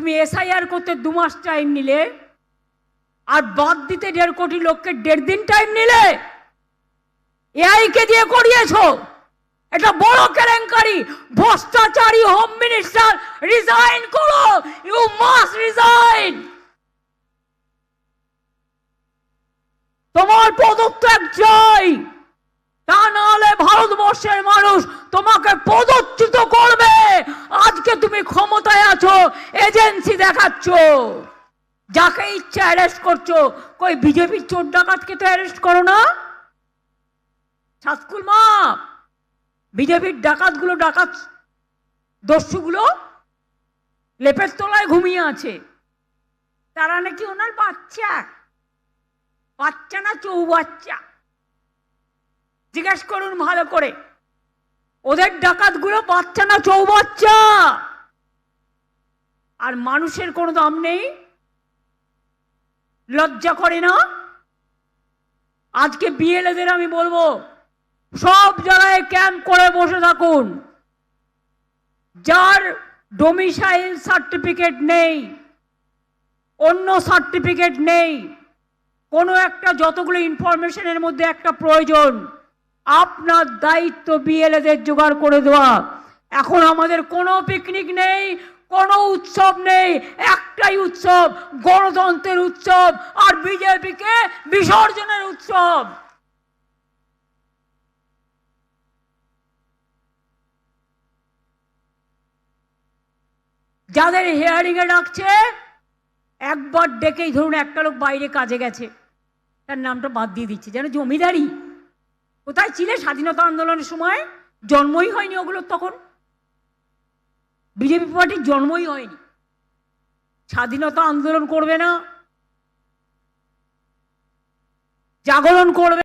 তুমি এসআইআর করতে 2 মাস টাইম নিলে, আর বাদ দিতে 1.5 কোটি লোককে 1.5 দিন টাইম নিলে। এআই কে দিয়ে করিয়েছো। এটা বড় কেলেঙ্কারি। ভ্রষ্টাচারী হোম মিনিস্টার, রিজাইন করো। You must resign. তোমার পদত্যাগ চাই, তা নাহলে ভারতবর্ষের মানুষ তোমাকে পদচ্যুত করবে। আজকে তুমি ক্ষমতায় আছো, এজেন্সি দেখাচ্ছ, যাকে ইচ্ছা অ্যারেস্ট করছো। কই বিজেপির চোর ডাকাতকে তো অ্যারেস্ট করো না? ছাত্রুল মা, বিজেপির ডাকাতগুলো, ডাকাত দস্যুগুলো লেপের তলায় ঘুমিয়ে আছে। তারা নাকি ওনার বাচ্চা, বাচ্চা না চৌবাচ্চা। জিজ্ঞেস করুন ভালো করে, ওদের ডাকাতগুলো বাচ্চা না চৌবাচ্চা? আর মানুষের কোনো দাম নেই? লজ্জা করে না? আজকে বিএলএদের আমি বলবো, সব জায়গায় ক্যাম্প করে বসে থাকুন। যার ডোমিসাইল সার্টিফিকেট নেই, অন্য সার্টিফিকেট নেই, কোনো একটা, যতগুলো ইনফরমেশনের মধ্যে একটা প্রয়োজন, আপনার দায়িত্ব বিএলএদের জোগাড় করে দেওয়া। এখন আমাদের কোনো পিকনিক নেই, কোনো উৎসব নেই, একটাই উৎসব, গণতন্ত্রের উৎসব আর বিজেপিকে বিসর্জনের উৎসব। যাদের হিয়ারিং এ ডাকছে, একবার ডেকেই, ধরুন একটা লোক বাইরে কাজে গেছে, তার নামটা বাদ দিয়ে দিচ্ছে, যেন জমিদারি। কোথায় ছিলে স্বাধীনতা আন্দোলনের সময়? জন্মই হয়নি ওগুলোর তখন। বিজেপি পার্টির জন্মই হয়নি। স্বাধীনতা আন্দোলন করবে না, জাগরণ করবে